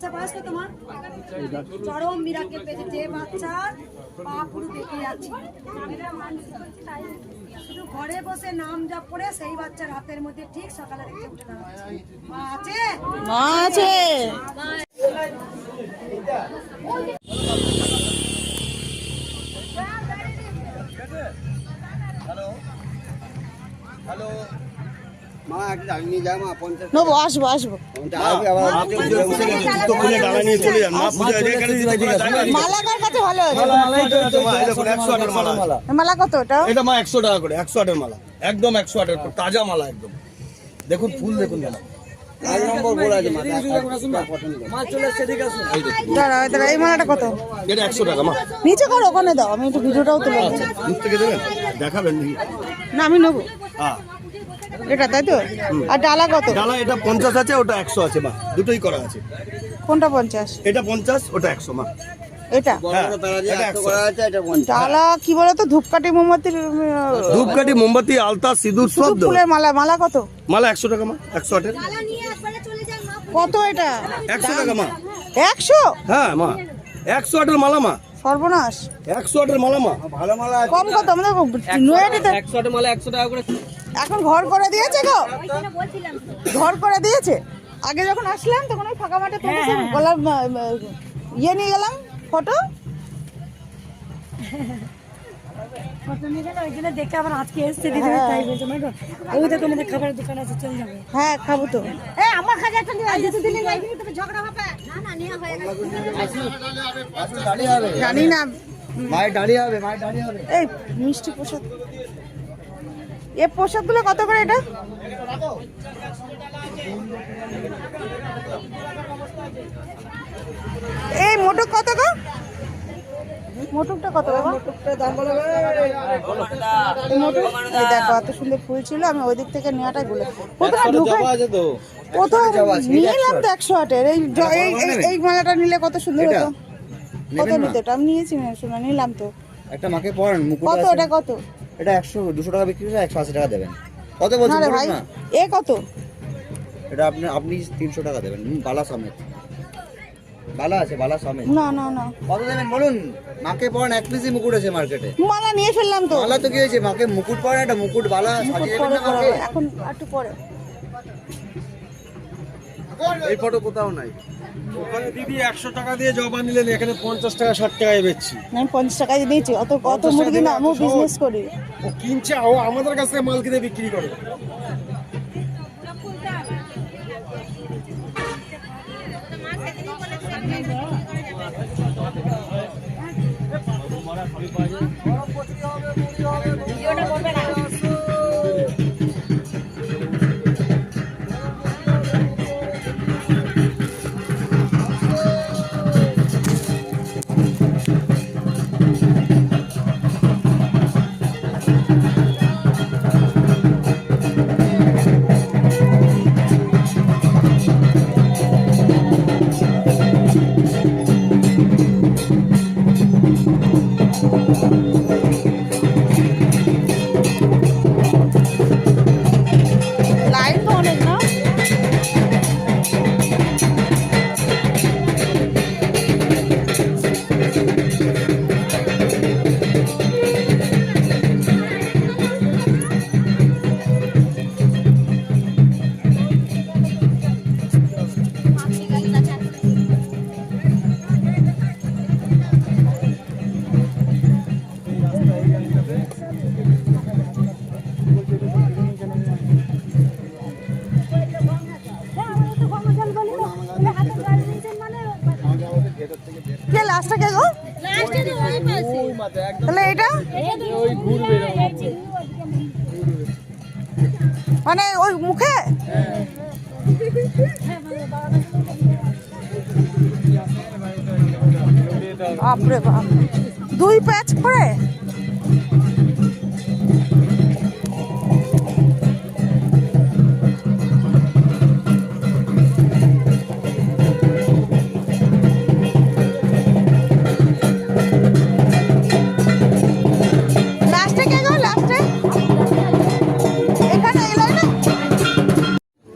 বাচ্চা বয়স তো তোমার চরম মিরাকেল পেয়েছে, যে বাচ্চার পা পুরো বেঁকে যাচ্ছে, শুধু ঘরে বসে নাম জপ করে সেই বাচ্চার হাতের মধ্যে ঠিক সকালে দেখতে উঠে দাঁড়াচ্ছে। মা আছে, মা আছে। মা একটা ডাল নিয়ে যা মা 50 নেবো, আসবো আসবো। মালাকার কাছে ভালো আছে। মালা কত ওটা? এটা মা 100 টাকা করে, 108 এর মালা, একদম 108 এর তাজা মালা একদম। দেখুন ফুল দেখুন দাদা, এক নম্বর বড় আছে মা। দাঁড়া দাঁড়া, এই মালাটা কত? এটা 100 টাকা মা। নিচে করো, ওখানে দাও, আমি একটু ভিডিওটাও তুলে নিই। দূর থেকে দেবেন, দেখাবেন নাকি? না আমি নেবো হ্যাঁ এটা, তাই তো? আর ডালা কত? ডালা এটা 50 আছে, ওটা 100 আছে মা, দুটোই করা আছে। কোনটা 50? এটা 50, ওটা 100 মা। এটা হ্যাঁ, তারা যে এটা 100 করা আছে এটা 50। ডালা কি বলতো, ধূপকাঠি মোমবাতির ধূপকাঠি, মোমবাতি, আলতা, সিঁদুর সব দেবো। ফুলের মালা। মালা কত? মালা 100 টাকা মা, 108 এর। কত এটা? 100 টাকা মা। 100? হ্যাঁ মা, 108 এর মালা মা, সর্বনাশ, 108 এর মালা মা। ভালো মালা আছে। কম কত? আমাদের নয়াটিতে 100 মালা 100 টাকা করে। এখন ঘর করে দিয়েছে গো, ঘর করে দিয়েছে। আগে যখন আসলাম তখন ওই ফাঁকা মাঠে তোমাকে গলার ইয়ে নিয়ে গেলাম, ফটো নিয়ে গেলে ওইখানে দেখে আবার আজকে এসছে দিদি, তাই বলছে ম্যাডাম ওই তো তোমাদের খাবারের দোকান আছে, চল যাবে। হ্যাঁ খাবো তো। আমার খাজা একটা নিয়ে আজ তো দিলে যাইবি, তবে ঝগড়া হবে না। না নিয়ে হয়ে গেছে, দাঁড়িয়ে হবে জানি না, মায়ের দাঁড়িয়ে হবে, মায়ের দাঁড়িয়ে হবে। এই মিষ্টি প্রসাদ, এ প্রসাদগুলো কত করে এটা? এই মোটক কত গো? মোটকটা কত বাবা? এই মোটক, এই দেখো এত সুন্দর ফুল ছিল, আমি ওই দিক থেকে নেওয়াটাই বলে প্রথমে ঢুকে প্রথম নিলাম তো 108 এর। এই মালাটা নিলে কত সুন্দর হতো। কত নিতে? এটা আমি নিয়েছি না, শোনা নিলাম তো। একটা মাকে পরান মুকুট কত আছে। এটা কত? এটা 100 200 টাকা বিক্রি করে 180 টাকা দেবেন। কত বলছেন না রে ভাই, বলুন না? এ কত? এটা আপনি 300 টাকা দেবেন। বালা সমেত। বালা আছে, বালা সমেত। না না না, কত দেবেন বলুন? মাকে পরান, এক পিসই মুকুট আছে মার্কেটে। মালা নিয়ে ফেললাম তো। বালা তো কি হয়েছে? মাকে মুকুট পরান, একটা মুকুট বালা মুকুট সাজিয়ে দেবেন পরে না মাকে। পরে, এখন একটু পরে। এই ফটো কোথাও নাই। ওখানে দিদি 100 টাকা দিয়ে জবা নিলেন, এখানে 50 টাকা 60 টাকায় বেচছি। আমি 50 টাকায় দিয়েছি, অত কত মুরগি না, আমি বিজনেস করি। ও কিনছে, ও আমাদের কাছ থেকে মাল কিনে বিক্রি করে। লাইন তো অনেক না? কে লাস্টটা কে গো? তাহলে এটা মানে ওই মুখে বাপরে বাপ, 2 প্যাচ করে। লাস্টে কে গো? লাস্টে এখানে এলো না?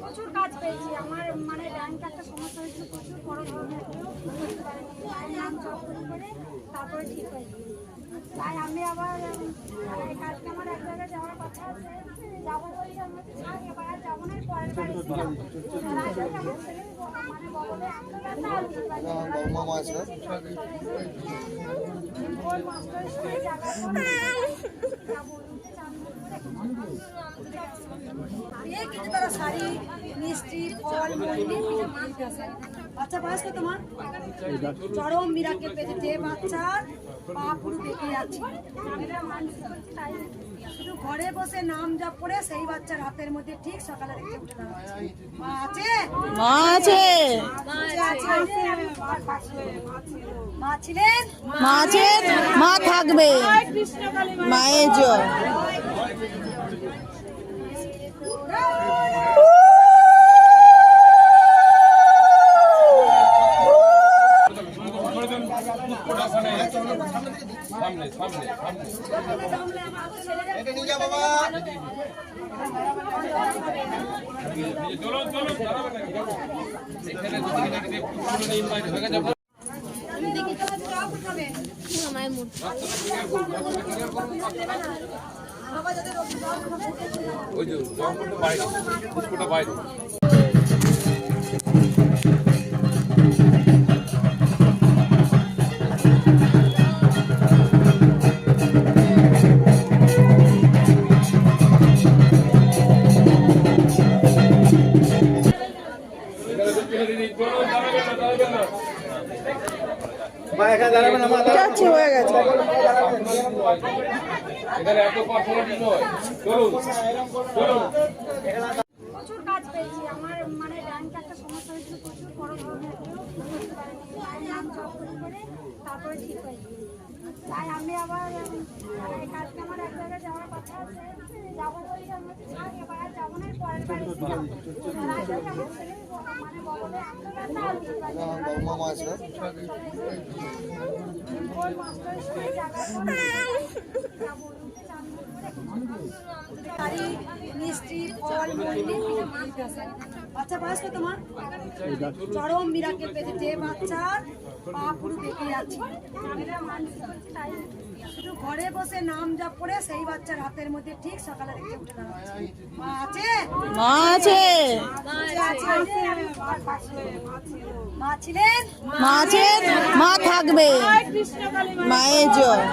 প্রচুর কাজ পেয়েছি। আমার মানে ব্যাংকে একটা সমস্যা হয়েছিল, প্রচুর বড় ধরনের করতে পারেনি, মায়ের নাম জপ করে তারপরে ঠিক হয়েছে। তাই আমি আবার কালকে আমার এক জায়গায় যাওয়ার কথা আছে, যাবো বলি থাক এবার আর যাবো না, পরের বাড়ি কিছু তারা শাড়ি মিষ্টি ফল বাচ্চা বয়স কত তোমার? চরম মিরাকেল পেয়েছে, যে বাচ্চার পা পুরো বেঁকে যাচ্ছে, শুধু ঘরে বসে নাম জপ করে সেই বাচ্চার হাতের মধ্যে ঠিক সকালে দেখতে উঠে দাঁড়াচ্ছে। মা আছে, মা আছে, মা ছিলেন, মা আছেন, মা থাকবে, মায়ের জয়। যাচ্ছি, হয়ে গেছে। প্রচুর কাজ পেয়েছি। আমার মানে ব্যাংকে একটা সমস্যা হয়েছিল, প্রচুর বড় ধরনের করতে পারেনি, মায়ের নাম জপ করে তারপরে ঠিক হয়েছে। তাই আমি আবার কালকে আমার এক জায়গায় যাওয়ার কথা আছে, যাবো বলি থাক এবার আর যাবো না, পরের বাড়ি শাড়ি মিষ্টি ফল বাচ্চা বয়স কত তোমার? চরম মিরাকেল পেয়েছে, যে বাচ্চার পা পুরো বেঁকে যাচ্ছে, শুধু ঘরে বসে নাম জপ করে সেই বাচ্চার হাতের মধ্যে ঠিক সকালে দেখতে উঠে দাঁড়াচ্ছে। মা আছে, মা আছে, মা ছিলেন, মা আছেন, মা থাকবে, মায়ের জয়।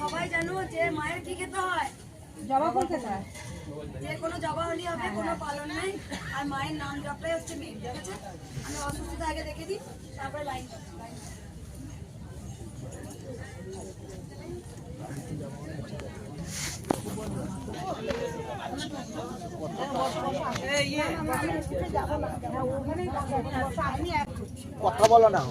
সবাই জানো যে মায়ের কি খেতে হয়, জবা ফুল খেতে হয়। যে কোনো জবা হলি হবে, কোনো পালন নেই, আর মায়ের নাম জপটাই হচ্ছে মেন। ঠিক আছে, আমি অসুস্থতা আগে দেখে দিই, তারপরে লাইন কথা বলো না।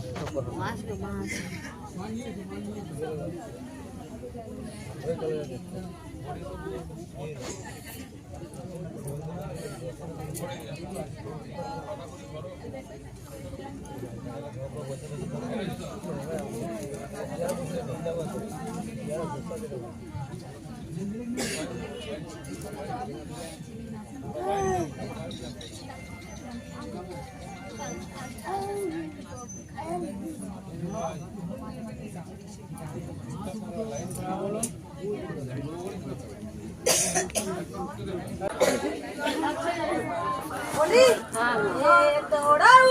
বলি দৌড়াও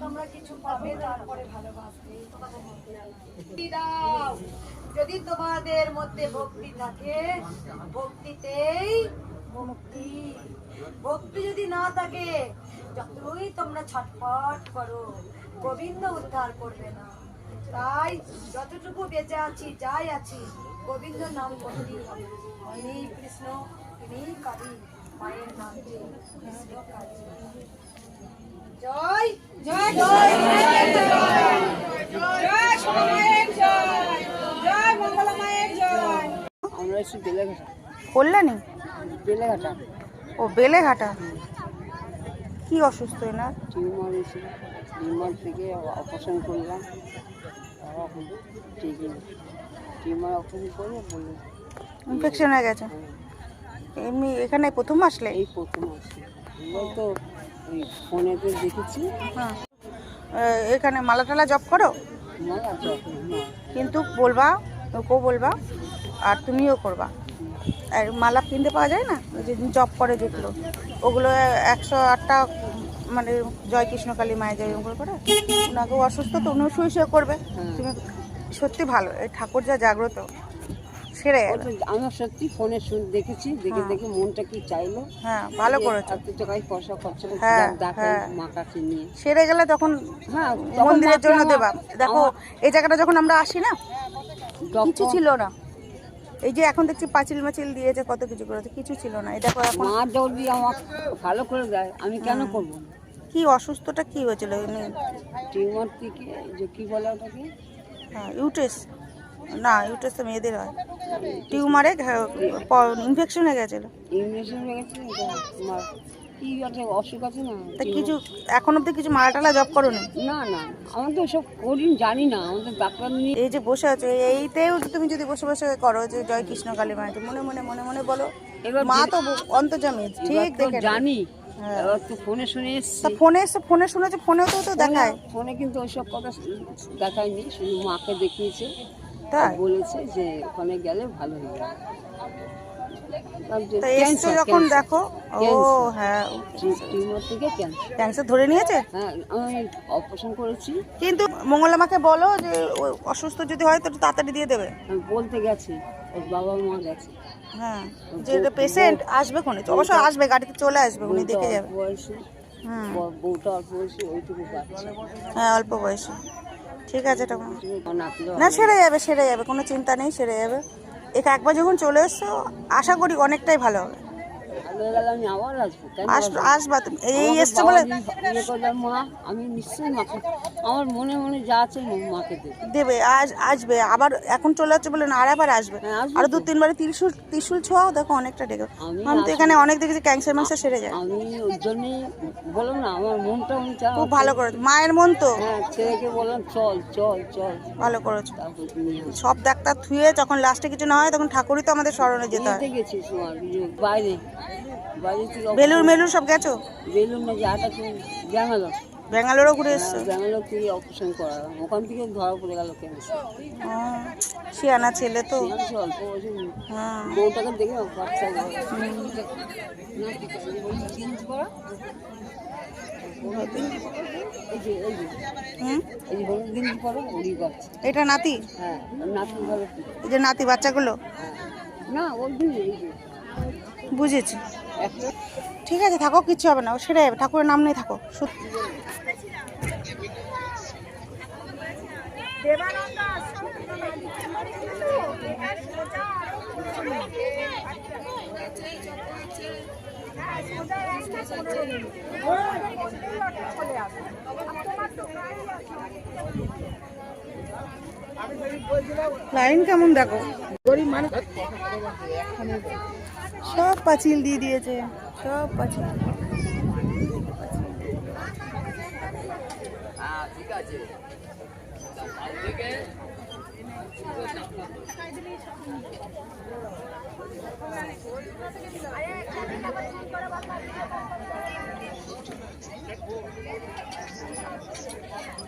তোমরা কিছু পাবে তারপরে ভালোবাসবে। দাও, যদি তোমাদের মধ্যে ভক্তি থাকে, ভক্তিতেই মুক্তি। ভক্তি যদি না থাকে, যতই তোমরা ছটফট করো, গোবিন্দ উদ্ধার করবে না। তাই যতটুকু বেঁচে আছি, যাই আছি, গোবিন্দ নাম করতেই হবে। তিনি কৃষ্ণ, তিনি কালী, মায়ের নাম যে কৃষ্ণ কালী। জয় জয় জয় জয় মঙ্গলা মায়ের জয়। আমরা এসে বেলেঘাটা। কল্যাণী? বেলেঘাটা। ও বেলেঘাটা। কি অসুস্থ এনার? টিউমার হয়েছিল, টিউমার থেকে অপারেশন করলাম, এখন ঠিক টিউমার অপারেশন করে বললো ইনফেকশন হয়ে গেছে। এমনি এখানে প্রথম আসলে? এই প্রথম আসছে। আমরা তো ওই ফোনেতে দেখেছি। হ্যাঁ, এখানে মালা টালা জব করো? মালা যখন কিন্তু বলবা, ওকেও বলবা আর তুমিও করবা। আর মালা কিনতে পাওয়া যায় না, ওই যে জব করে যেগুলো, ওগুলো 108টা মানে জয় কৃষ্ণকালী মায়ের জয় ওগুলো করে। ওনাকেও অসুস্থ তো উনিও শুয়ে শুয়ে করবে। তুমি সত্যি ভালো, এই ঠাকুর যা জাগ্রত সেরে গেল। আমরা সত্যি ফোনে দেখেছি, দেখে মনটা কি চাইলো। হ্যাঁ, ভালো করেছো। এত টাকায় পয়সা খরচা করে হ্যাঁ, দেখাই হ্যাঁ। মা কাছে নিয়ে। সেরে গেলে তখন হ্যাঁ, মন্দিরের জন্য দেবা। দেখো এই জায়গাটা যখন আমরা আসি না, কিছু ছিল না। এই যে এখন দেখছি পাঁচিল মাচিল দিয়েছে, কত কিছু করেছে, কিছু ছিল না। এই দেখো এখন মা যদি আমার ভালো করে দেয়, আমি কেন করবো না? কি অসুস্থটা কি হয়েছিল? টিউমার থেকে যে কি বলে ওটাকে, হ্যাঁ, ইউটেস না, ইউটেস তো মেয়েদের হয়। টিউমারে ইনফেকশন হয়ে গেছিল। ইঞ্জেকশন হয়ে গেছে। তোমার কি একটা অসুখ আছে না? তা কিছু এখন অব্দি কিছু মালা টালা জব করো নি? না না, আমরা তো সব করি জানি না, আমাদের ডাক্তার নিয়ে। এই যে বসে আছো, এইতেও তুমি যদি বসে বসে করো যে জয় কৃষ্ণ কালী মা, মনে মনে মনে মনে বলো, এবার মা তো অন্তর্যামী, ঠিক তো দেখে জানি। হ্যাঁ। এবার তো ফোনে শুনে এসছি। তা ফোনে এসে ফোনে শুনেছো, ফোনেও তো দেখায়। ফোনে কিন্তু ওইসব কথা দেখায়নি, শুধু মাকে দেখিয়েছে, তাই বলেছে যে ওখানে গেলে ভালো হয়ে যাবে। তা এসছো যখন দেখো, ও হ্যাঁ, টিউমার থেকে ক্যান্সার ধরে নিয়েছে। হ্যাঁ, আমি অপারেশন করেছি। কিন্তু মঙ্গলা মাকে বলো যে অসুস্থ যদি হয় তো একটু তাড়াতাড়ি দিয়ে দেবে। আমি বলতে গেছি, ওর বাবা মা গেছে। হ্যাঁ, যে পেশেন্ট আসবে কোনে, অবশ্যই আসবে, গাড়িতে চলে আসবে, উনি দেখে যাবে। বয়সী, হুম, বউটা অল্প বয়সী, ওইটুকু পাচ্ছে। হ্যাঁ, অল্প বয়সী। ঠিক আছে, এটা নাতিরা না, সেরে যাবে, সেরে যাবে, কোনো চিন্তা নেই, সেরে যাবে। একবার যখন চলে এসছো, আশা করি অনেকটাই ভালো হবে। ভালো হয়ে গেলে আমি আবার আসবো। কেন আসবা তুমি, এই এসছো বলে ইয়ে করলাম, মা আমি নিশ্চয়ই মাকে, আমার মনে মনে যা আছে মাকে দেবো। দেবে, আসবে আবার। এখন চলে যাচ্ছে বলে না, আর আবার আসবে। হ্যাঁ, আসবো আরো তো। 2-3 ত্রিশুল ছোঁয়াও, দেখো অনেকটা ডেকে। আমি আমি তো এখানে অনেক দেখেছি ক্যান্সার ম্যান্সার সেরে যায়। আমি ওই জন্যই বললাম না, আমার মনটা আমি চাই। খুব ভালো করেছো, মায়ের মন তো। হ্যাঁ, ছেলেকে বললাম চল চল চল, ভালো করেছো। তারপর নিয়ে আসি। সব ডাক্তার থুয়ে যখন লাস্টে কিছু না হয়, তখন ঠাকুরই তো আমাদের স্মরণে যেতে হয়। নিতে গেছি তোমার বাইরে, বাইরে থেকে বেলুর সব গেছো? বেলুন না, যে আটা ব্যাঙ্গালোর, ব্যাঙ্গালোরও ঘুরে এসছো? ব্যাঙ্গালোর থেকে অপারেশন করালাম, ওখান থেকে ধরা পড়ে গেল ক্যান্সার। শিয়ানা ছেলে তো। অল্প বয়সে হ্যাঁ, বউটাকে দেখে বাচ্চা এই যে হুম, এই যে হলুদ গেঞ্জি পরে ওরই বাচ্চা। এটা নাতি? হ্যাঁ, নাতি ভালো। এই যে নাতি বাচ্চাগুলো? হ্যাঁ, না ওই দিন এই যে বুঝেছি। একটা ঠিক আছে, থাকো, কিচ্ছু হবে না, ও সেরে যাবে, ঠাকুরের নাম নেই, থাকো। লাইন কেমন দেখো, সব পাঁচিল দিয়ে দিয়েছে, সব পাঁচিল। ঠিক আছে।